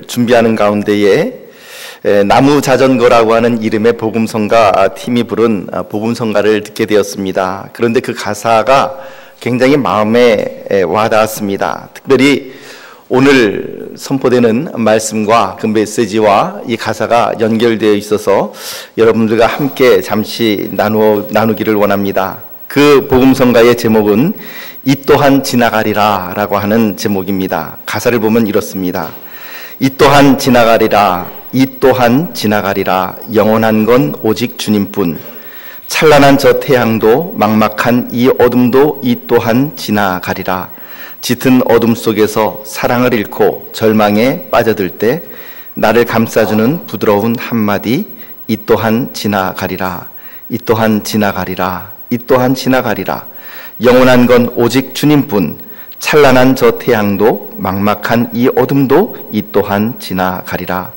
준비하는 가운데에 나무 자전거라고 하는 이름의 복음성가 팀이 부른 복음성가를 듣게 되었습니다. 그런데 그 가사가 굉장히 마음에 와닿았습니다. 특별히 오늘 선포되는 말씀과 그 메시지와 이 가사가 연결되어 있어서 여러분들과 함께 잠시 나누기를 원합니다. 그 복음성가의 제목은 이 또한 지나가리라 라고 하는 제목입니다. 가사를 보면 이렇습니다. 이 또한 지나가리라, 이 또한 지나가리라, 영원한 건 오직 주님뿐. 찬란한 저 태양도 막막한 이 어둠도 이 또한 지나가리라. 짙은 어둠 속에서 사랑을 잃고 절망에 빠져들 때 나를 감싸주는 부드러운 한마디, 이 또한 지나가리라, 이 또한 지나가리라, 이 또한 지나가리라. 영원한 건 오직 주님뿐. 찬란한 저 태양도 막막한 이 어둠도 이 또한 지나가리라.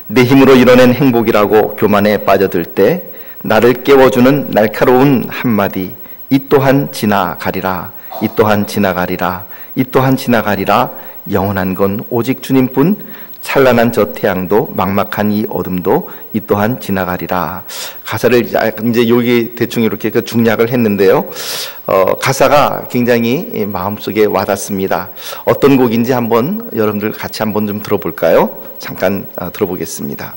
내 힘으로 이뤄낸 행복이라고 교만에 빠져들 때 나를 깨워주는 날카로운 한마디, 이 또한 지나가리라, 이 또한 지나가리라, 이 또한 지나가리라. 영원한 건 오직 주님뿐. 찬란한 저 태양도 막막한 이 어둠도 이 또한 지나가리라. 가사를 이제 여기 대충 이렇게 그 중략을 했는데요. 가사가 굉장히 마음속에 와닿습니다. 어떤 곡인지 한번 여러분들 같이 한번 좀 들어볼까요? 잠깐 들어보겠습니다.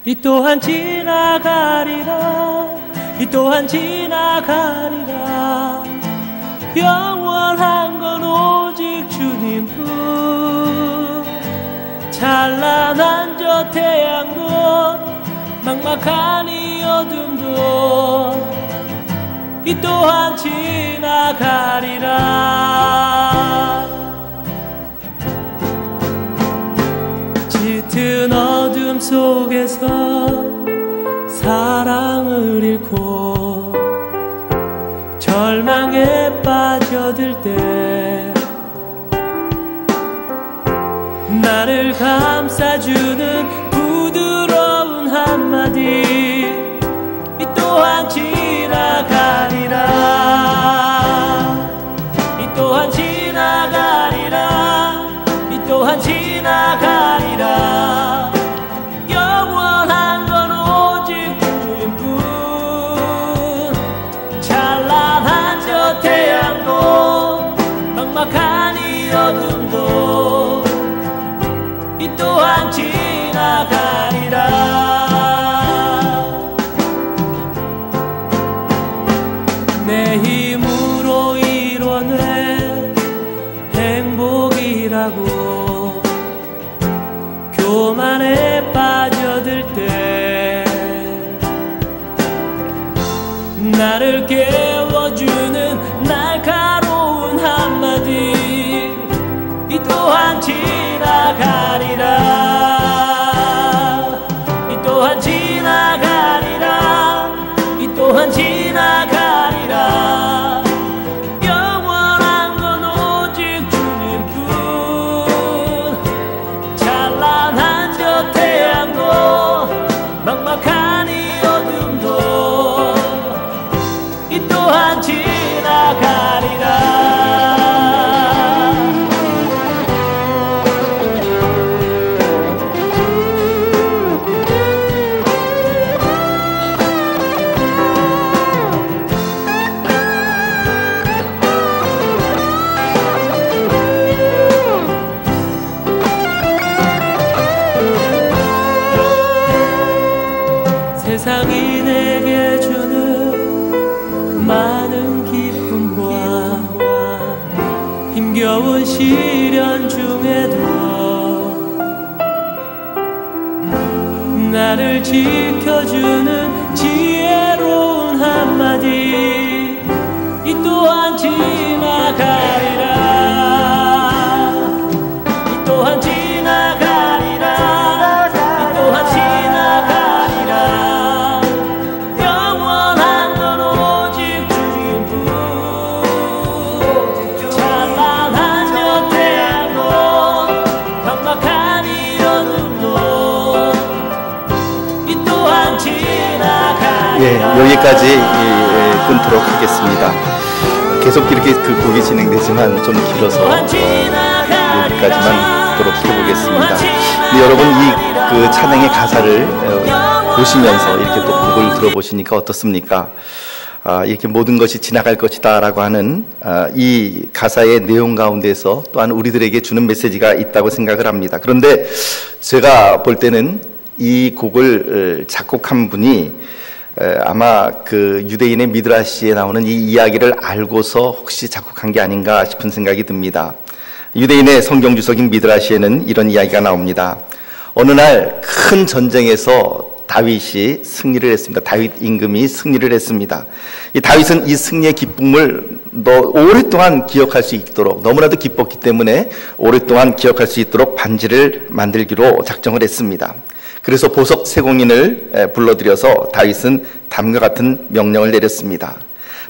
이 또한 지나가리라, 이 또한 지나가리라. 영원한 건 오직 주님뿐. 찬란한 저 태양도 막막한 이 어둠도 이 또한 지나가리라. 짙은 어둠 속에서 사랑을 잃고 절망에 빠져들 때 나를 감싸주는 부드러운 한마디, 이 또한 지나가리라, 이 또한 지나가리라, 이 또한 지나가리라. 영원한 건 오직 주님뿐. 찬란한 저 태양도 막막한 이 어둠도 이 또한 지나가리라. 내 힘으로 이뤄낸 행복이라고 교만에 빠져들 때 나를 깨워주는 날카로운 한마디, 이 또한 지나가리라, 이 또한 지나가리라, 이 또한 지나가리라. 영원한 건 오직 주님뿐. 찬란한 저 태양도 막막한 이 어둠도 이 또한 지나가리라. 세상이 내게 주는 많은 기쁨과 힘겨운 시련 중에도 나를 지켜주는 지혜로운 한마디, 이 또한 지나가리라, 이 또한 지나가리라, 이 또한 지나가리라. 영원한 건 오직 주님뿐. 찬란한 저 태양도 막막한 이 어둠도 이 또한 지나가리라. 여기까지 끊도록 하겠습니다. 계속 이렇게 그 곡이 진행되지만 좀 길어서 여기까지만 듣도록 해보겠습니다. 여러분 이 찬양의 가사를 보시면서 이렇게 또 곡을 들어보시니까 어떻습니까? 이렇게 모든 것이 지나갈 것이다 라고 하는 이 가사의 내용 가운데서 또한 우리들에게 주는 메시지가 있다고 생각을 합니다. 그런데 제가 볼 때는 이 곡을 작곡한 분이 아마 그 유대인의 미드라시에 나오는 이 이야기를 알고서 혹시 작곡한 게 아닌가 싶은 생각이 듭니다. 유대인의 성경 주석인 미드라시에는 이런 이야기가 나옵니다. 어느 날 큰 전쟁에서 다윗이 승리를 했습니다. 다윗 임금이 승리를 했습니다. 이 다윗은 이 승리의 기쁨을 오랫동안 기억할 수 있도록, 너무나도 기뻤기 때문에 오랫동안 기억할 수 있도록 반지를 만들기로 작정을 했습니다. 그래서 보석 세공인을 불러들여서 다윗은 다음과 같은 명령을 내렸습니다.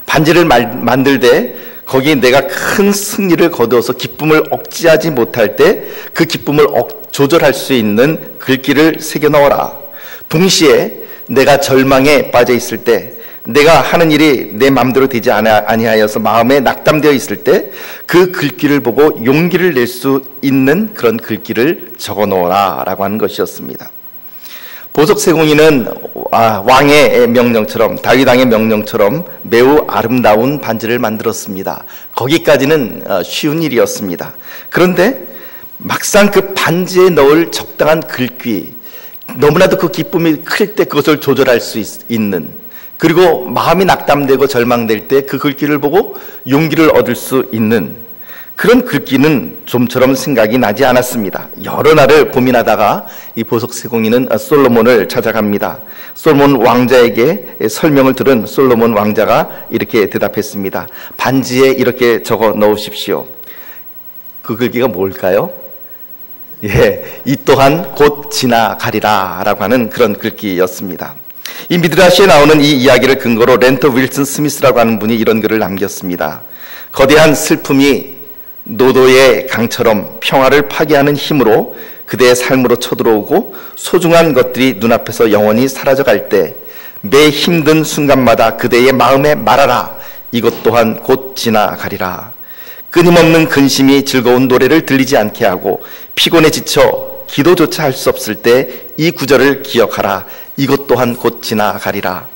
반지를 만들 때 거기에 내가 큰 승리를 거두어서 기쁨을 억제하지 못할 때 그 기쁨을 조절할 수 있는 글귀를 새겨 넣어라. 동시에 내가 절망에 빠져 있을 때, 내가 하는 일이 내 마음대로 되지 아니하여서 마음에 낙담되어 있을 때 그 글귀를 보고 용기를 낼 수 있는 그런 글귀를 적어 놓으라 라고 하는 것이었습니다. 보석 세공인은 왕의 명령처럼, 다윗 왕의 명령처럼 매우 아름다운 반지를 만들었습니다. 거기까지는 쉬운 일이었습니다. 그런데 막상 그 반지에 넣을 적당한 글귀, 너무나도 그 기쁨이 클 때 그것을 조절할 수 있는, 그리고 마음이 낙담되고 절망될 때 그 글귀를 보고 용기를 얻을 수 있는 그런 글귀는 좀처럼 생각이 나지 않았습니다. 여러 날을 고민하다가 이 보석 세공인은 솔로몬을 찾아갑니다. 솔로몬 왕자에게 설명을 들은 솔로몬 왕자가 이렇게 대답했습니다. 반지에 이렇게 적어 넣으십시오. 그 글귀가 뭘까요? 이 또한 곧 지나가리라 라고 하는 그런 글귀였습니다. 이 미드라시에 나오는 이 이야기를 근거로 렌터 윌슨 스미스라고 하는 분이 이런 글을 남겼습니다. 거대한 슬픔이 노도의 강처럼 평화를 파괴하는 힘으로 그대의 삶으로 쳐들어오고 소중한 것들이 눈앞에서 영원히 사라져갈 때 매 힘든 순간마다 그대의 마음에 말하라. 이것 또한 곧 지나가리라. 끊임없는 근심이 즐거운 노래를 들리지 않게 하고 피곤에 지쳐 기도조차 할 수 없을 때 이 구절을 기억하라. 이것 또한 곧 지나가리라.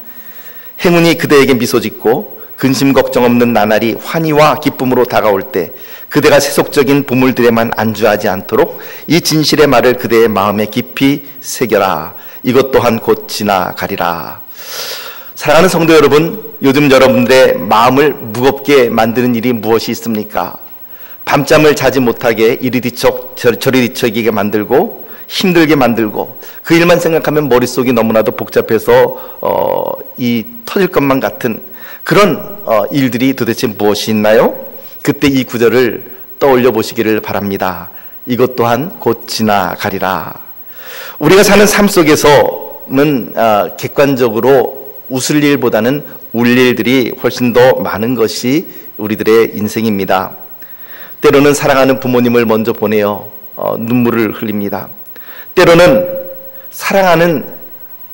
행운이 그대에게 미소 짓고 근심 걱정 없는 나날이 환희와 기쁨으로 다가올 때 그대가 세속적인 보물들에만 안주하지 않도록 이 진실의 말을 그대의 마음에 깊이 새겨라. 이것 또한 곧 지나가리라. 사랑하는 성도 여러분, 요즘 여러분들의 마음을 무겁게 만드는 일이 무엇이 있습니까? 밤잠을 자지 못하게 이리 뒤척 저리 뒤척이게 만들고 힘들게 만들고 그 일만 생각하면 머릿속이 너무나도 복잡해서 이 터질 것만 같은 그런 일들이 도대체 무엇이 있나요? 그때 이 구절을 떠올려 보시기를 바랍니다. 이것 또한 곧 지나가리라. 우리가 사는 삶 속에서는 객관적으로 웃을 일보다는 울 일들이 훨씬 더 많은 것이 우리들의 인생입니다. 때로는 사랑하는 부모님을 먼저 보내어 눈물을 흘립니다. 때로는 사랑하는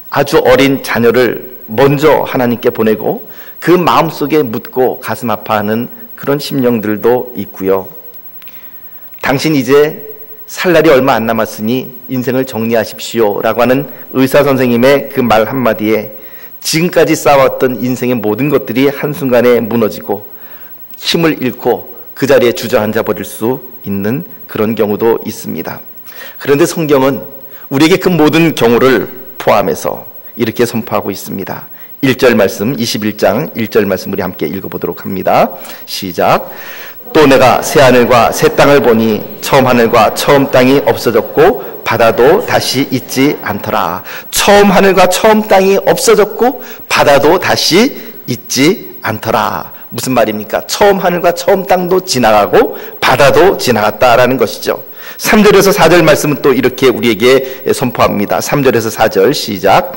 아주 어린 자녀를 먼저 하나님께 보내고 그 마음속에 묻고 가슴 아파하는 그런 심령들도 있고요. 당신 이제 살 날이 얼마 안 남았으니 인생을 정리하십시오 라고 하는 의사 선생님의 그 말 한마디에 지금까지 쌓아왔던 인생의 모든 것들이 한순간에 무너지고 힘을 잃고 그 자리에 주저앉아 버릴 수 있는 그런 경우도 있습니다. 그런데 성경은 우리에게 그 모든 경우를 포함해서 이렇게 선포하고 있습니다. 1절 말씀, 21장 1절 말씀 우리 함께 읽어보도록 합니다. 시작. 또 내가 새 하늘과 새 땅을 보니 처음 하늘과 처음 땅이 없어졌고 바다도 다시 있지 않더라. 처음 하늘과 처음 땅이 없어졌고 바다도 다시 있지 않더라. 무슨 말입니까? 처음 하늘과 처음 땅도 지나가고 바다도 지나갔다라는 것이죠. 3절에서 4절 말씀은 또 이렇게 우리에게 선포합니다. 3절에서 4절 시작.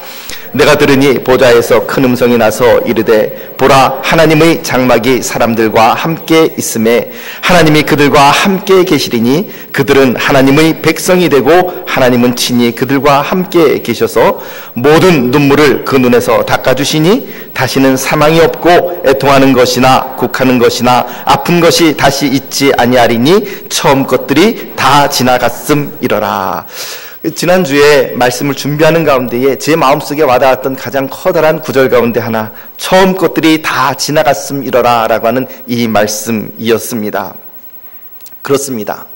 내가 들으니 보좌에서 큰 음성이 나서 이르되 보라 하나님의 장막이 사람들과 함께 있음에 하나님이 그들과 함께 계시리니 그들은 하나님의 백성이 되고 하나님은 친히 그들과 함께 계셔서 모든 눈물을 그 눈에서 닦아주시니 다시는 사망이 없고 애통하는 것이나 곡하는 것이나 아픈 것이 다시 있지 아니하리니 처음 것들이 다 다 지나갔음이러라. 지난주에 말씀을 준비하는 가운데에 제 마음속에 와닿았던 가장 커다란 구절 가운데 하나, 처음 것들이 다 지나갔음이러라 라고 하는 이 말씀이었습니다. 그렇습니다.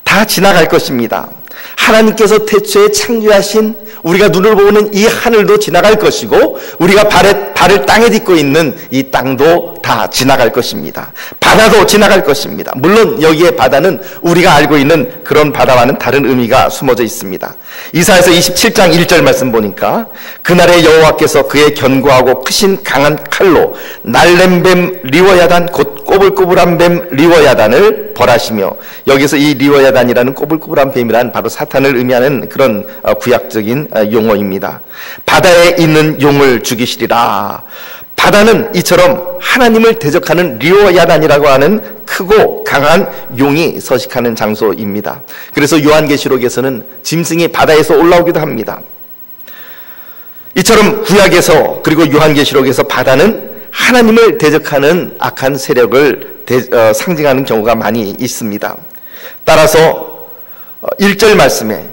다 지나갈 것입니다. 하나님께서 태초에 창조하신 우리가 눈으로 보는 이 하늘도 지나갈 것이고, 우리가 발을 땅에 딛고 있는 이 땅도 다 지나갈 것입니다. 바다도 지나갈 것입니다. 물론 여기에 바다는 우리가 알고 있는 그런 바다와는 다른 의미가 숨어져 있습니다. 이사야서 27장 1절 말씀 보니까, 그날에 여호와께서 그의 견고하고 크신 강한 칼로 날렘 뱀 리워야단, 곧 꼬불꼬불한 뱀 리워야단을 벌하시며, 여기서 이 리워야단이라는 꼬불꼬불한 뱀이란 바로 사탄을 의미하는 그런 구약적인 용어입니다. 바다에 있는 용을 죽이시리라. 바다는 이처럼 하나님을 대적하는 리워야단이라고 하는 크고 강한 용이 서식하는 장소입니다. 그래서 요한계시록에서는 짐승이 바다에서 올라오기도 합니다. 이처럼 구약에서 그리고 요한계시록에서 바다는 하나님을 대적하는 악한 세력을 상징하는 경우가 많이 있습니다. 따라서 1절 말씀에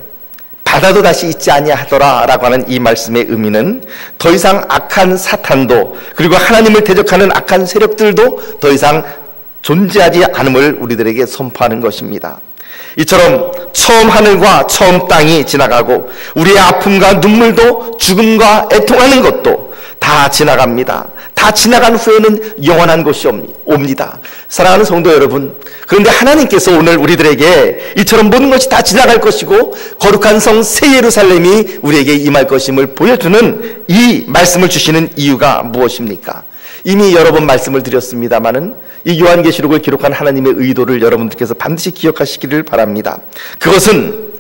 바다도 다시 있지 아니하더라 라고 하는 이 말씀의 의미는, 더 이상 악한 사탄도 그리고 하나님을 대적하는 악한 세력들도 더 이상 존재하지 않음을 우리들에게 선포하는 것입니다. 이처럼 처음 하늘과 처음 땅이 지나가고, 우리의 아픔과 눈물도 죽음과 애통하는 것도 다 지나갑니다. 다 지나간 후에는 영원한 것이 옵니다. 사랑하는 성도 여러분, 그런데 하나님께서 오늘 우리들에게 이처럼 모든 것이 다 지나갈 것이고 거룩한 성 새 예루살렘이 우리에게 임할 것임을 보여주는 이 말씀을 주시는 이유가 무엇입니까? 이미 여러 번 말씀을 드렸습니다마는 이 요한계시록을 기록한 하나님의 의도를 여러분들께서 반드시 기억하시기를 바랍니다. 그것은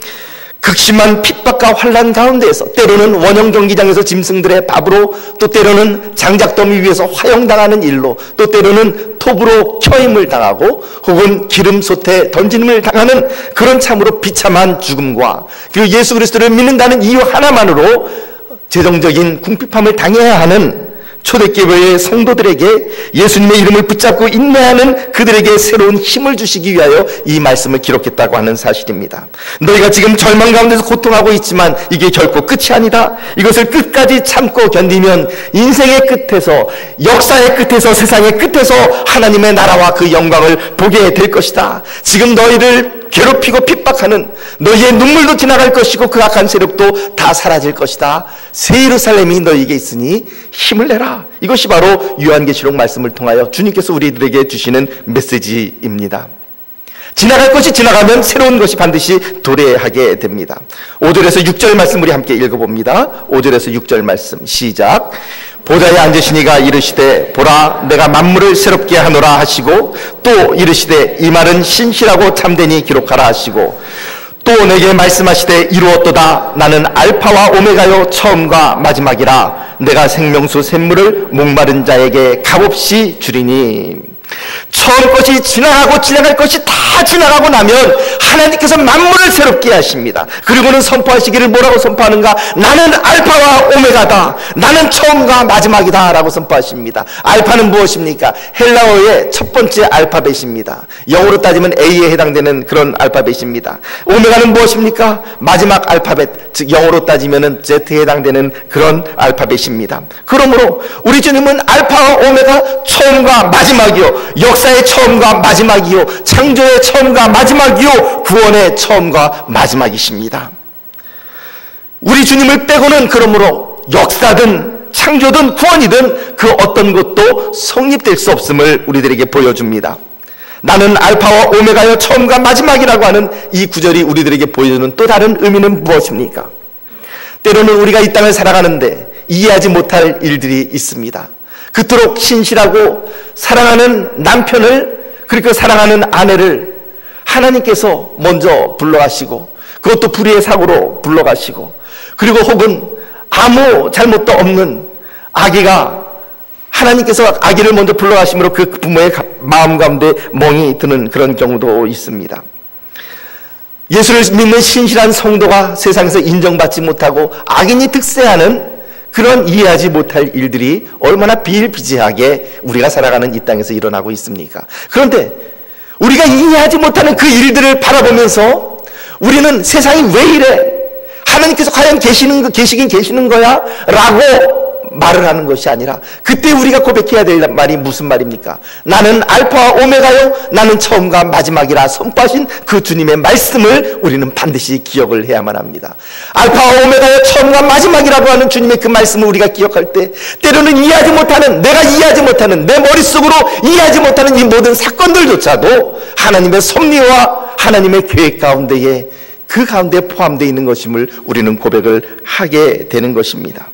극심한 핍박과 환난 가운데에서, 때로는 원형 경기장에서 짐승들의 밥으로, 또 때로는 장작더미 위에서 화형당하는 일로, 또 때로는 톱으로 켜임을 당하고 혹은 기름솥에 던짐을 당하는 그런 참으로 비참한 죽음과, 그리고 예수 그리스도를 믿는다는 이유 하나만으로 재정적인 궁핍함을 당해야 하는 초대교회의 성도들에게 예수님의 이름을 붙잡고 인내하는 그들에게 새로운 힘을 주시기 위하여 이 말씀을 기록했다고 하는 사실입니다. 너희가 지금 절망 가운데서 고통하고 있지만 이게 결코 끝이 아니다. 이것을 끝까지 참고 견디면 인생의 끝에서, 역사의 끝에서, 세상의 끝에서 하나님의 나라와 그 영광을 보게 될 것이다. 지금 너희를 괴롭히고 핍박하는 너희의 눈물도 지나갈 것이고 그 악한 세력도 다 사라질 것이다. 새 예루살렘이 너희에게 있으니 힘을 내라. 이것이 바로 요한계시록 말씀을 통하여 주님께서 우리들에게 주시는 메시지입니다. 지나갈 것이 지나가면 새로운 것이 반드시 도래하게 됩니다. 5절에서 6절 말씀 우리 함께 읽어봅니다. 5절에서 6절 말씀 시작. 보좌에 앉으시니가 이르시되 보라 내가 만물을 새롭게 하노라 하시고, 또 이르시되 이 말은 신실하고 참되니 기록하라 하시고, 또 내게 말씀하시되 이루었도다. 나는 알파와 오메가요 처음과 마지막이라. 내가 생명수 샘물을 목마른 자에게 값없이 주리니. 처음 것이 지나가고 지나갈 것이 다 지나가고 나면 하나님께서 만물을 새롭게 하십니다. 그리고는 선포하시기를 뭐라고 선포하는가? 나는 알파와 오메가다. 나는 처음과 마지막이다 라고 선포하십니다. 알파는 무엇입니까? 헬라어의 첫 번째 알파벳입니다. 영어로 따지면 A에 해당되는 그런 알파벳입니다. 오메가는 무엇입니까? 마지막 알파벳, 즉 영어로 따지면 Z에 해당되는 그런 알파벳입니다. 그러므로 우리 주님은 알파와 오메가, 처음과 마지막이요, 역사의 처음과 마지막이요, 창조의 처음과 마지막이요, 구원의 처음과 마지막이십니다. 우리 주님을 빼고는 그러므로 역사든 창조든 구원이든 그 어떤 것도 성립될 수 없음을 우리들에게 보여줍니다. 나는 알파와 오메가요 처음과 마지막이라고 하는 이 구절이 우리들에게 보여주는 또 다른 의미는 무엇입니까? 때로는 우리가 이 땅을 살아가는데 이해하지 못할 일들이 있습니다. 그토록 신실하고 사랑하는 남편을, 그리고 사랑하는 아내를 하나님께서 먼저 불러가시고, 그것도 불의의 사고로 불러가시고, 그리고 혹은 아무 잘못도 없는 아기가, 하나님께서 아기를 먼저 불러가심으로 그 부모의 마음 가운데 멍이 드는 그런 경우도 있습니다. 예수를 믿는 신실한 성도가 세상에서 인정받지 못하고 악인이 득세하는 그런 이해하지 못할 일들이 얼마나 비일비재하게 우리가 살아가는 이 땅에서 일어나고 있습니까? 그런데 우리가 이해하지 못하는 그 일들을 바라보면서 우리는 세상이 왜 이래? 하나님께서 과연 계시긴 계시는 거야? 라고 말을 하는 것이 아니라 그때 우리가 고백해야 될 말이 무슨 말입니까? 나는 알파와 오메가요, 나는 처음과 마지막이라 선포하신 그 주님의 말씀을 우리는 반드시 기억을 해야만 합니다. 알파와 오메가요, 처음과 마지막이라고 하는 주님의 그 말씀을 우리가 기억할 때 때로는 이해하지 못하는, 내가 이해하지 못하는, 내 머릿속으로 이해하지 못하는 이 모든 사건들조차도 하나님의 섭리와 하나님의 계획 가운데에 그 가운데 포함되어 있는 것임을 우리는 고백을 하게 되는 것입니다.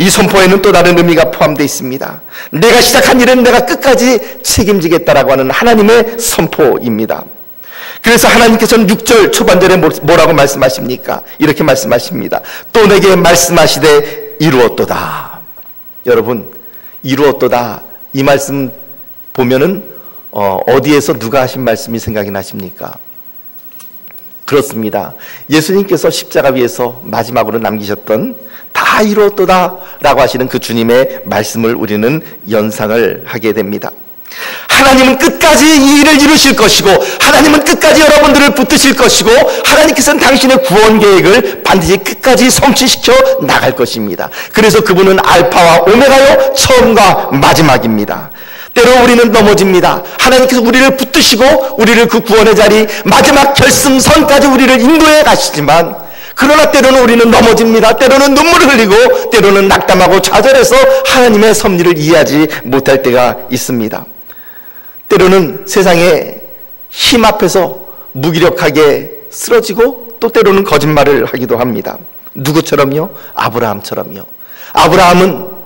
이 선포에는 또 다른 의미가 포함되어 있습니다. 내가 시작한 일은 내가 끝까지 책임지겠다라고 하는 하나님의 선포입니다. 그래서 하나님께서는 6절 초반절에 뭐라고 말씀하십니까? 이렇게 말씀하십니다. 또 내게 말씀하시되 이루었도다. 여러분, 이루었도다 이 말씀 보면은 어디에서 누가 하신 말씀이 생각이 나십니까? 그렇습니다. 예수님께서 십자가 위에서 마지막으로 남기셨던 다 이루었도다 라고 하시는 그 주님의 말씀을 우리는 연상을 하게 됩니다. 하나님은 끝까지 이 일을 이루실 것이고, 하나님은 끝까지 여러분들을 붙드실 것이고, 하나님께서는 당신의 구원 계획을 반드시 끝까지 성취시켜 나갈 것입니다. 그래서 그분은 알파와 오메가요, 처음과 마지막입니다. 때로 우리는 넘어집니다. 하나님께서 우리를 붙드시고 우리를 그 구원의 자리, 마지막 결승선까지 우리를 인도해 가시지만, 그러나 때로는 우리는 넘어집니다. 때로는 눈물을 흘리고 때로는 낙담하고 좌절해서 하나님의 섭리를 이해하지 못할 때가 있습니다. 때로는 세상의 힘 앞에서 무기력하게 쓰러지고 또 때로는 거짓말을 하기도 합니다. 누구처럼요? 아브라함처럼요. 아브라함은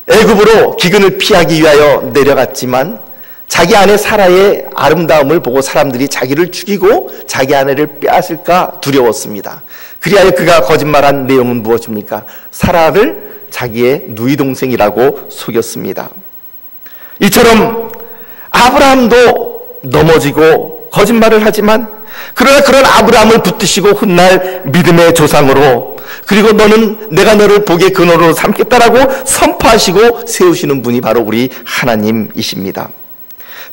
애굽으로 기근을 피하기 위하여 내려갔지만 자기 아내 사라의 아름다움을 보고 사람들이 자기를 죽이고 자기 아내를 빼앗을까 두려웠습니다. 그리하여 그가 거짓말한 내용은 무엇입니까? 사라를 자기의 누이 동생이라고 속였습니다. 이처럼 아브라함도 넘어지고 거짓말을 하지만, 그러나 그런 아브라함을 붙드시고 훗날 믿음의 조상으로, 그리고 너는 내가 너를 복의 근원으로 삼겠다라고 선포하시고 세우시는 분이 바로 우리 하나님이십니다.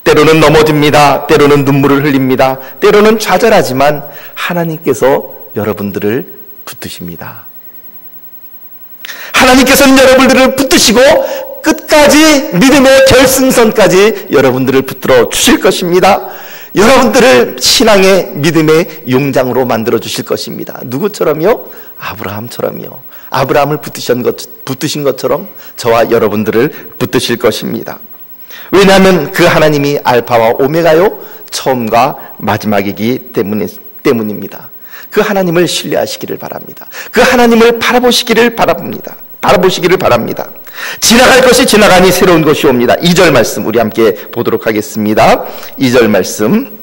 때로는 넘어집니다. 때로는 눈물을 흘립니다. 때로는 좌절하지만 하나님께서 여러분들을 붙드십니다. 하나님께서는 여러분들을 붙드시고 끝까지 믿음의 결승선까지 여러분들을 붙들어 주실 것입니다. 여러분들을 신앙의 믿음의 용장으로 만들어 주실 것입니다. 누구처럼요? 아브라함처럼요. 아브라함을 붙드신 것처럼 저와 여러분들을 붙드실 것입니다. 왜냐하면 그 하나님이 알파와 오메가요, 처음과 마지막이기 때문입니다. 그 하나님을 신뢰하시기를 바랍니다. 그 하나님을 바라보시기를 바랍니다. 지나갈 것이 지나가니 새로운 것이 옵니다. 2절 말씀 우리 함께 보도록 하겠습니다. 2절 말씀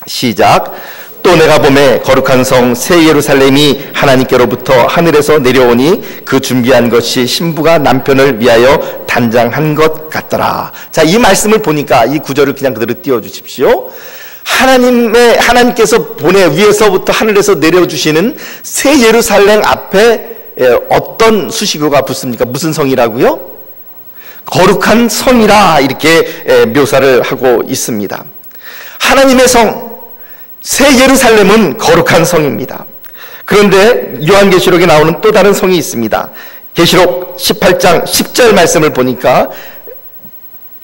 시작. 또 내가 보매 거룩한 성 새 예루살렘이 하나님께로부터 하늘에서 내려오니 그 준비한 것이 신부가 남편을 위하여 단장한 것 같더라. 자, 이 말씀을 보니까 이 구절을 그냥 그대로 띄워주십시오. 하나님께서 위에서부터 하늘에서 내려주시는 새 예루살렘 앞에 어떤 수식어가 붙습니까? 무슨 성이라고요? 거룩한 성이라 이렇게 묘사를 하고 있습니다. 하나님의 성 새 예루살렘은 거룩한 성입니다. 그런데 요한계시록에 나오는 또 다른 성이 있습니다. 계시록 18장 10절 말씀을 보니까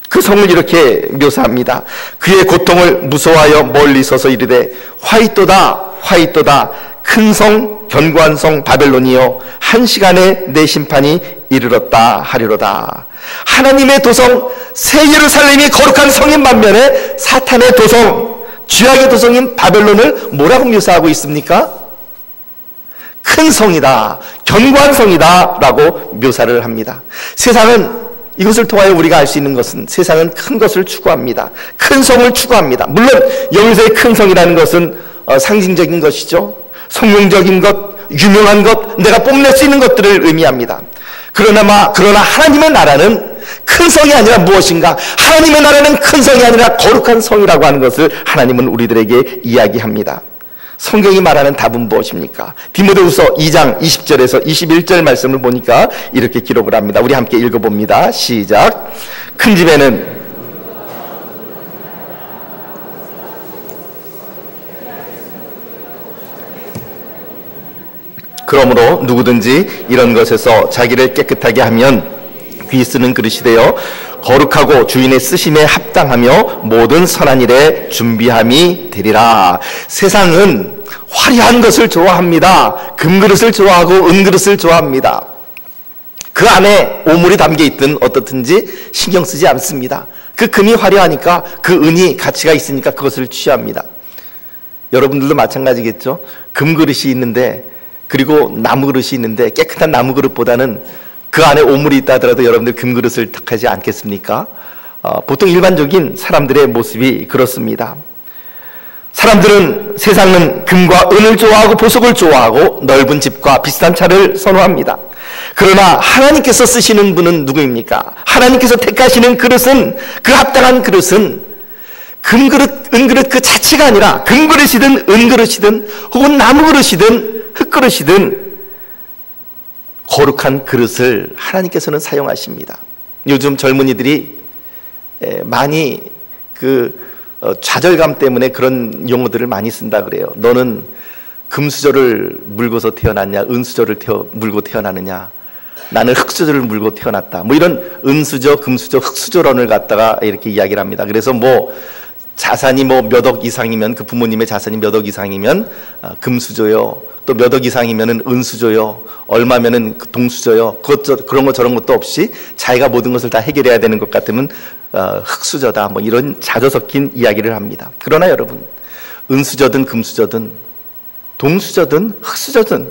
그 성을 이렇게 묘사합니다. 그의 고통을 무서워하여 멀리 서서 이르되 화이토다 화이토다 큰 성 견고한 성 바벨론이여 한 시간에 내 심판이 이르렀다 하리로다. 하나님의 도성 새 예루살렘이 거룩한 성인 반면에 사탄의 도성, 죄악의 도성인 바벨론을 뭐라고 묘사하고 있습니까? 큰 성이다, 견고한 성이다 라고 묘사를 합니다. 세상은 이것을 통하여 우리가 알 수 있는 것은 세상은 큰 것을 추구합니다. 큰 성을 추구합니다. 물론 여기서의 큰 성이라는 것은 상징적인 것이죠. 성용적인 것, 유명한 것, 내가 뽐낼 수 있는 것들을 의미합니다. 그러나 하나님의 나라는 큰 성이 아니라 무엇인가? 하나님의 나라는 큰 성이 아니라 거룩한 성이라고 하는 것을 하나님은 우리들에게 이야기합니다. 성경이 말하는 답은 무엇입니까? 디모데후서 2장 20절에서 21절 말씀을 보니까 이렇게 기록을 합니다. 우리 함께 읽어봅니다. 시작. 큰 집에는 그러므로 누구든지 이런 것에서 자기를 깨끗하게 하면 귀 쓰는 그릇이 되어 거룩하고 주인의 쓰심에 합당하며 모든 선한 일에 준비함이 되리라. 세상은 화려한 것을 좋아합니다. 금그릇을 좋아하고 은그릇을 좋아합니다. 그 안에 오물이 담겨 있든 어떻든지 신경 쓰지 않습니다. 그 금이 화려하니까 그 은이 가치가 있으니까 그것을 취합니다. 여러분들도 마찬가지겠죠? 금그릇이 있는데, 그리고 나무그릇이 있는데 깨끗한 나무그릇보다는 그 안에 오물이 있다 하더라도 여러분들 금그릇을 택하지 않겠습니까? 보통 일반적인 사람들의 모습이 그렇습니다. 사람들은, 세상은 금과 은을 좋아하고 보석을 좋아하고 넓은 집과 비싼 차를 선호합니다. 그러나 하나님께서 쓰시는 분은 누구입니까? 하나님께서 택하시는 그릇은, 그 합당한 그릇은 금그릇, 은그릇 그 자체가 아니라 금그릇이든 은그릇이든 혹은 나무그릇이든 흙그릇이든 거룩한 그릇을 하나님께서는 사용하십니다. 요즘 젊은이들이 많이 좌절감 때문에 그런 용어들을 많이 쓴다 그래요. 너는 금수저를 물고서 태어났냐, 은수저를 물고 태어나느냐, 나는 흙수저를 물고 태어났다. 뭐 이런 은수저, 금수저, 흙수저론을 갖다가 이렇게 이야기를 합니다. 그래서 뭐 자산이 뭐 몇 억 이상이면, 그 부모님의 자산이 몇 억 이상이면 금수저요, 또 몇 억 이상이면은 은수저요, 얼마면은 동수저요, 그런 거 저런 것도 없이 자기가 모든 것을 다 해결해야 되는 것 같으면 흙수저다, 뭐 이런 자조 섞인 이야기를 합니다. 그러나 여러분, 은수저든 금수저든 동수저든 흙수저든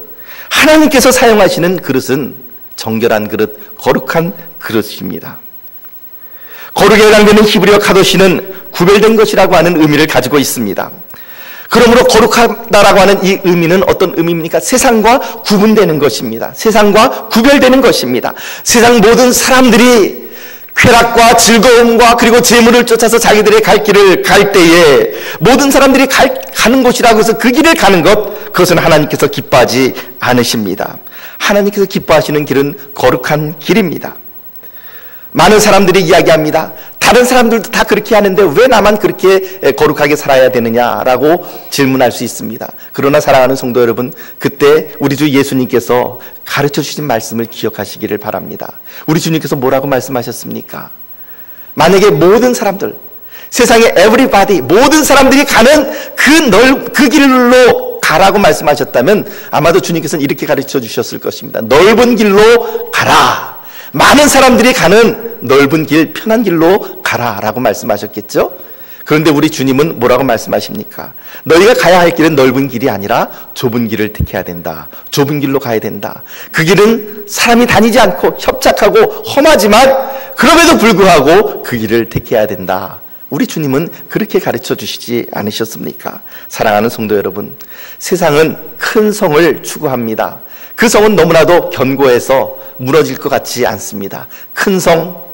하나님께서 사용하시는 그릇은 정결한 그릇, 거룩한 그릇입니다. 거룩에 해당되는 히브리어 카도시는 구별된 것이라고 하는 의미를 가지고 있습니다. 그러므로 거룩하다라고 하는 이 의미는 어떤 의미입니까? 세상과 구분되는 것입니다. 세상과 구별되는 것입니다. 세상 모든 사람들이 쾌락과 즐거움과 그리고 재물을 쫓아서 자기들의 갈 길을 갈 때에 모든 사람들이 가는 곳이라고 해서 그 길을 가는 것, 그것은 하나님께서 기뻐하지 않으십니다. 하나님께서 기뻐하시는 길은 거룩한 길입니다. 많은 사람들이 이야기합니다. 다른 사람들도 다 그렇게 하는데 왜 나만 그렇게 거룩하게 살아야 되느냐라고 질문할 수 있습니다. 그러나 사랑하는 성도 여러분, 그때 우리 주 예수님께서 가르쳐 주신 말씀을 기억하시기를 바랍니다. 우리 주님께서 뭐라고 말씀하셨습니까? 만약에 모든 사람들, 세상의 everybody, 모든 사람들이 가는 그 길로 가라고 말씀하셨다면 아마도 주님께서는 이렇게 가르쳐 주셨을 것입니다. 넓은 길로 가라. 많은 사람들이 가는 넓은 길, 편한 길로 가라라고 말씀하셨겠죠? 그런데 우리 주님은 뭐라고 말씀하십니까? 너희가 가야 할 길은 넓은 길이 아니라 좁은 길을 택해야 된다. 좁은 길로 가야 된다. 그 길은 사람이 다니지 않고 협착하고 험하지만 그럼에도 불구하고 그 길을 택해야 된다. 우리 주님은 그렇게 가르쳐 주시지 않으셨습니까? 사랑하는 성도 여러분, 세상은 큰 성을 추구합니다. 그 성은 너무나도 견고해서 무너질 것 같지 않습니다. 큰 성,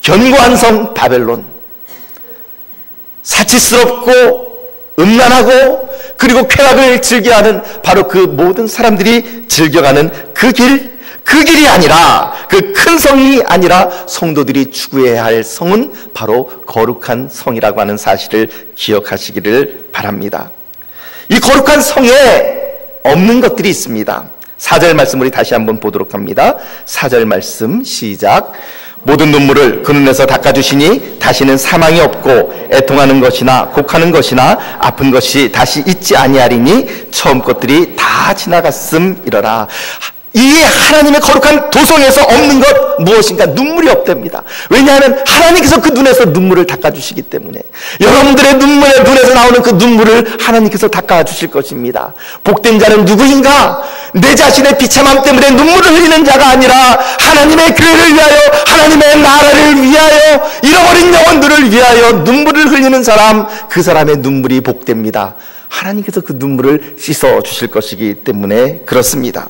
견고한 성 바벨론, 사치스럽고 음란하고 그리고 쾌락을 즐겨하는 바로 그 모든 사람들이 즐겨가는 그 길이 아니라, 그 큰 성이 아니라 성도들이 추구해야 할 성은 바로 거룩한 성이라고 하는 사실을 기억하시기를 바랍니다. 이 거룩한 성에 없는 것들이 있습니다. 4절 말씀 우리 다시 한번 보도록 합니다. 4절 말씀 시작. 모든 눈물을 그 눈에서 닦아주시니 다시는 사망이 없고 애통하는 것이나 곡하는 것이나 아픈 것이 다시 있지 아니하리니 처음 것들이 다 지나갔음이러라. 이 하나님의 거룩한 도성에서 없는 것 무엇인가? 눈물이 없답니다. 왜냐하면 하나님께서 그 눈에서 눈물을 닦아주시기 때문에 여러분들의 눈에서 나오는 그 눈물을 하나님께서 닦아주실 것입니다. 복된 자는 누구인가? 내 자신의 비참함 때문에 눈물을 흘리는 자가 아니라 하나님의 교회를 위하여, 하나님의 나라를 위하여, 잃어버린 영혼들을 위하여 눈물을 흘리는 사람, 그 사람의 눈물이 복됩니다. 하나님께서 그 눈물을 씻어 주실 것이기 때문에 그렇습니다.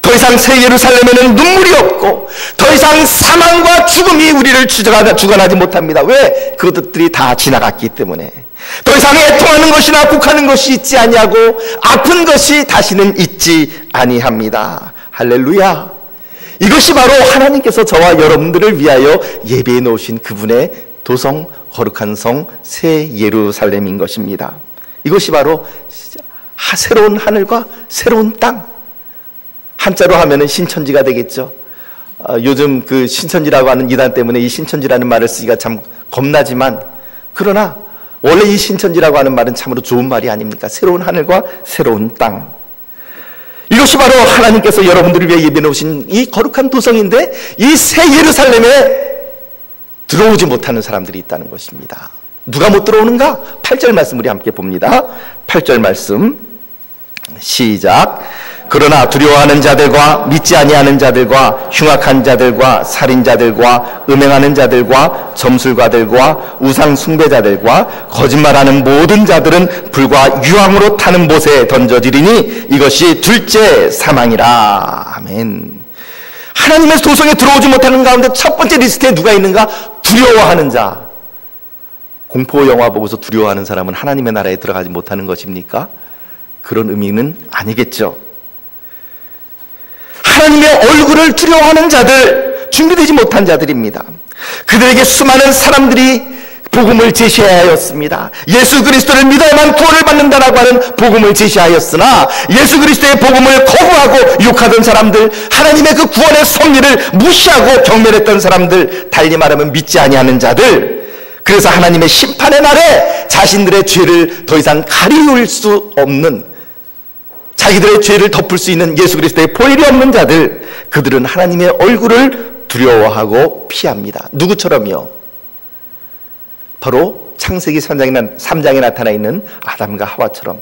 더 이상 새 예루살렘에는 눈물이 없고 더 이상 사망과 죽음이 우리를 주관하지 못합니다. 왜? 그것들이 다 지나갔기 때문에. 더 이상 애통하는 것이나 곡하는 것이 있지 아니하고 아픈 것이 다시는 있지 아니합니다. 할렐루야. 이것이 바로 하나님께서 저와 여러분들을 위하여 예배해 놓으신 그분의 도성, 거룩한 성, 새 예루살렘인 것입니다. 이것이 바로 새로운 하늘과 새로운 땅, 한자로 하면은 신천지가 되겠죠. 요즘 그 신천지라고 하는 이단 때문에 이 신천지라는 말을 쓰기가 참 겁나지만, 그러나 원래 이 신천지라고 하는 말은 참으로 좋은 말이 아닙니까? 새로운 하늘과 새로운 땅. 이것이 바로 하나님께서 여러분들을 위해 예비해 놓으신 이 거룩한 도성인데, 이 새 예루살렘에 들어오지 못하는 사람들이 있다는 것입니다. 누가 못 들어오는가? 8절 말씀 우리 함께 봅니다. 8절 말씀 시작. 그러나 두려워하는 자들과 믿지 아니하는 자들과 흉악한 자들과 살인자들과 음행하는 자들과 점술가들과 우상 숭배자들과 거짓말하는 모든 자들은 불과 유황으로 타는 못에 던져지리니 이것이 둘째 사망이라. 아멘. 하나님의 도성에 들어오지 못하는 가운데 첫 번째 리스트에 누가 있는가? 두려워하는 자. 공포 영화 보고서 두려워하는 사람은 하나님의 나라에 들어가지 못하는 것입니까? 그런 의미는 아니겠죠. 하나님의 얼굴을 두려워하는 자들, 준비되지 못한 자들입니다. 그들에게 수많은 사람들이 복음을 제시하였습니다. 예수 그리스도를 믿어야만 구원을 받는다라고 하는 복음을 제시하였으나, 예수 그리스도의 복음을 거부하고 욕하던 사람들, 하나님의 그 구원의 섭리를 무시하고 경멸했던 사람들, 달리 말하면 믿지 아니하는 자들, 그래서 하나님의 심판의 날에 자신들의 죄를 더 이상 가리울 수 없는, 자기들의 죄를 덮을 수 있는 예수 그리스도의 보혈이 없는 자들, 그들은 하나님의 얼굴을 두려워하고 피합니다. 누구처럼요? 바로 창세기 3장에 나타나 있는 아담과 하와처럼.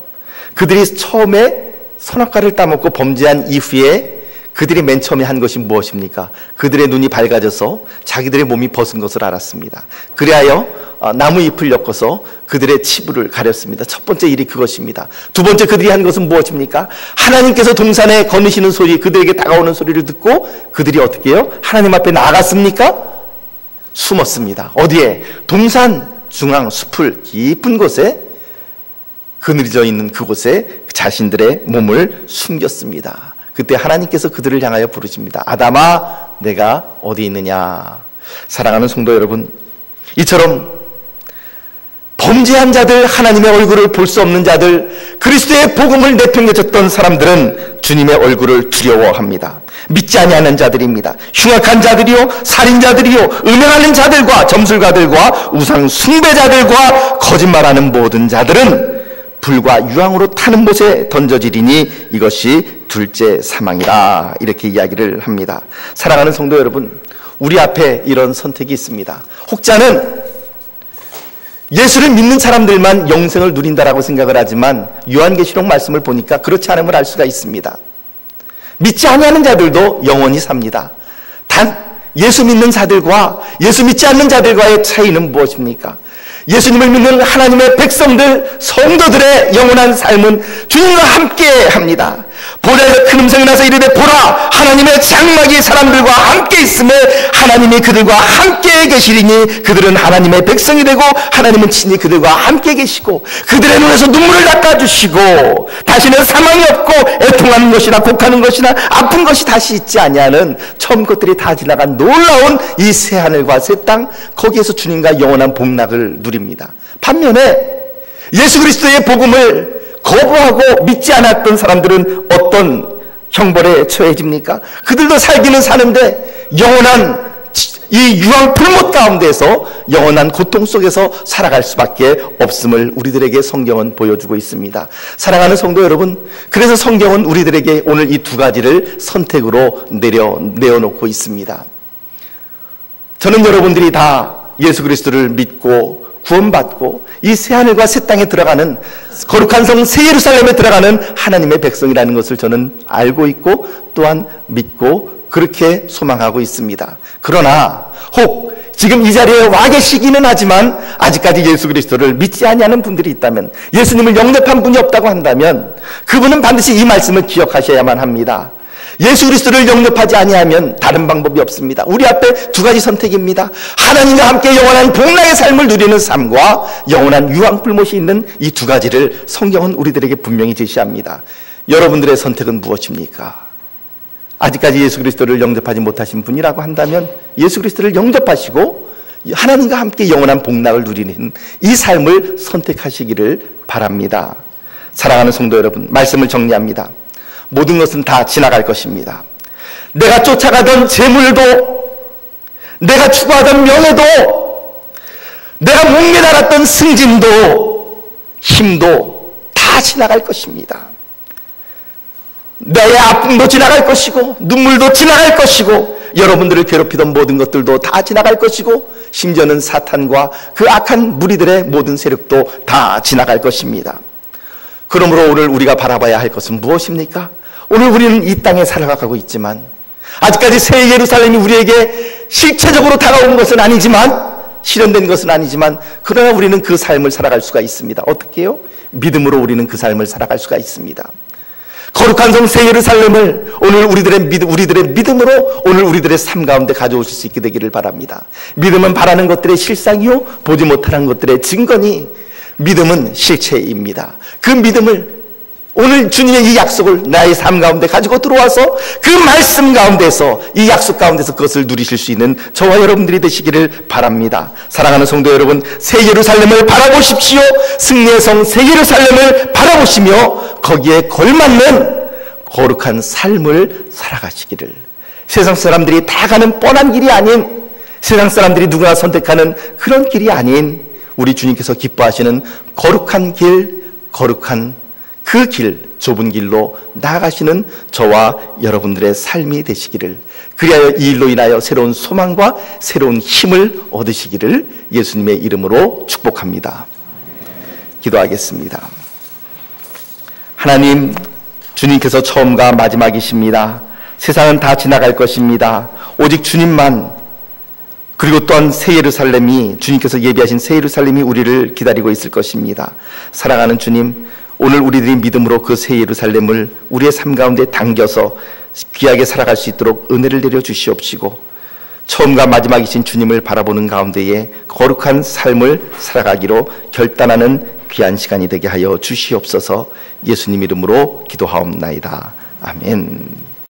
그들이 처음에 선악과를 따먹고 범죄한 이후에 그들이 맨 처음에 한 것이 무엇입니까? 그들의 눈이 밝아져서 자기들의 몸이 벗은 것을 알았습니다. 그리하여 나무 잎을 엮어서 그들의 치부를 가렸습니다. 첫 번째 일이 그것입니다. 두 번째 그들이 한 것은 무엇입니까? 하나님께서 동산에 거느시는 소리, 그들에게 다가오는 소리를 듣고 그들이 어떻게 해요? 하나님 앞에 나아갔습니까? 숨었습니다. 어디에? 동산 중앙 숲을 깊은 곳에, 그늘져 있는 그곳에 자신들의 몸을 숨겼습니다. 그때 하나님께서 그들을 향하여 부르십니다. 아담아, 내가 어디 있느냐? 사랑하는 성도 여러분, 이처럼 범죄한 자들, 하나님의 얼굴을 볼 수 없는 자들, 그리스도의 복음을 내팽개쳤던 사람들은 주님의 얼굴을 두려워합니다. 믿지 아니하는 자들입니다. 흉악한 자들이요, 살인자들이요, 음행하는 자들과 점술가들과 우상 숭배자들과 거짓말하는 모든 자들은 불과 유황으로 타는 못에 던져지리니 이것이 둘째 사망이라. 이렇게 이야기를 합니다. 사랑하는 성도 여러분, 우리 앞에 이런 선택이 있습니다. 혹자는 예수를 믿는 사람들만 영생을 누린다라고 생각을 하지만, 요한계시록 말씀을 보니까 그렇지 않음을 알 수가 있습니다. 믿지 아니하는 자들도 영원히 삽니다. 단 예수 믿는 자들과 예수 믿지 않는 자들과의 차이는 무엇입니까? 예수님을 믿는 하나님의 백성들, 성도들의 영원한 삶은 주님과 함께 합니다. 보좌에서 큰 음성이 나서 이르되 보라, 하나님의 장막이 사람들과 함께 있음에 하나님이 그들과 함께 계시리니 그들은 하나님의 백성이 되고 하나님은 친히 그들과 함께 계시고 그들의 눈에서 눈물을 닦아주시고 다시는 사망이 없고 애통하는 것이나 곡하는 것이나 아픈 것이 다시 있지 아니하는 처음 것들이 다 지나간 놀라운 이 새하늘과 새 땅, 거기에서 주님과 영원한 복락을 누립니다. 반면에 예수 그리스도의 복음을 거부하고 믿지 않았던 사람들은 어떤 형벌에 처해집니까? 그들도 살기는 사는데 영원한 이 유황 풀못 가운데서 영원한 고통 속에서 살아갈 수밖에 없음을 우리들에게 성경은 보여주고 있습니다. 사랑하는 성도 여러분, 그래서 성경은 우리들에게 오늘 이 두 가지를 선택으로 내어놓고 있습니다. 저는 여러분들이 다 예수 그리스도를 믿고 구원받고 이 새하늘과 새 땅에 들어가는 거룩한 성 새 예루살렘에 들어가는 하나님의 백성이라는 것을 저는 알고 있고 또한 믿고 그렇게 소망하고 있습니다. 그러나 혹 지금 이 자리에 와 계시기는 하지만 아직까지 예수 그리스도를 믿지 아니하는 분들이 있다면, 예수님을 영접한 분이 없다고 한다면 그분은 반드시 이 말씀을 기억하셔야만 합니다. 예수 그리스도를 영접하지 아니하면 다른 방법이 없습니다. 우리 앞에 두 가지 선택입니다. 하나님과 함께 영원한 복락의 삶을 누리는 삶과 영원한 유황불못이 있는 이 두 가지를 성경은 우리들에게 분명히 제시합니다. 여러분들의 선택은 무엇입니까? 아직까지 예수 그리스도를 영접하지 못하신 분이라고 한다면 예수 그리스도를 영접하시고 하나님과 함께 영원한 복락을 누리는 이 삶을 선택하시기를 바랍니다. 사랑하는 성도 여러분, 말씀을 정리합니다. 모든 것은 다 지나갈 것입니다. 내가 쫓아가던 재물도, 내가 추구하던 명예도, 내가 목매달았던 승진도, 힘도 다 지나갈 것입니다. 나의 아픔도 지나갈 것이고, 눈물도 지나갈 것이고, 여러분들을 괴롭히던 모든 것들도 다 지나갈 것이고, 심지어는 사탄과 그 악한 무리들의 모든 세력도 다 지나갈 것입니다. 그러므로 오늘 우리가 바라봐야 할 것은 무엇입니까? 오늘 우리는 이 땅에 살아가고 있지만, 아직까지 새 예루살렘이 우리에게 실체적으로 다가온 것은 아니지만, 실현된 것은 아니지만, 그러나 우리는 그 삶을 살아갈 수가 있습니다. 어떻게 해요? 믿음으로 우리는 그 삶을 살아갈 수가 있습니다. 거룩한 성 새 예루살렘을 오늘 우리들의 믿음으로 오늘 우리들의 삶 가운데 가져오실 수 있게 되기를 바랍니다. 믿음은 바라는 것들의 실상이요 보지 못하는 것들의 증거니, 믿음은 실체입니다. 그 믿음을 오늘 주님의 이 약속을 나의 삶 가운데 가지고 들어와서 그 말씀 가운데서, 이 약속 가운데서 그것을 누리실 수 있는 저와 여러분들이 되시기를 바랍니다. 사랑하는 성도 여러분, 새 예루살렘을 바라보십시오. 승리의 성 새 예루살렘을 바라보시며 거기에 걸맞는 거룩한 삶을 살아가시기를, 세상 사람들이 다 가는 뻔한 길이 아닌, 세상 사람들이 누구나 선택하는 그런 길이 아닌 우리 주님께서 기뻐하시는 거룩한 길, 거룩한 그 길, 좁은 길로 나아가시는 저와 여러분들의 삶이 되시기를, 그리하여 이 일로 인하여 새로운 소망과 새로운 힘을 얻으시기를 예수님의 이름으로 축복합니다. 기도하겠습니다. 하나님, 주님께서 처음과 마지막이십니다. 세상은 다 지나갈 것입니다. 오직 주님만, 그리고 또한 새 예루살렘이, 주님께서 예비하신 새 예루살렘이 우리를 기다리고 있을 것입니다. 사랑하는 주님, 오늘 우리들이 믿음으로 그 새 예루살렘을 우리의 삶 가운데 당겨서 귀하게 살아갈 수 있도록 은혜를 내려 주시옵시고, 처음과 마지막이신 주님을 바라보는 가운데에 거룩한 삶을 살아가기로 결단하는 귀한 시간이 되게 하여 주시옵소서. 예수님 이름으로 기도하옵나이다. 아멘.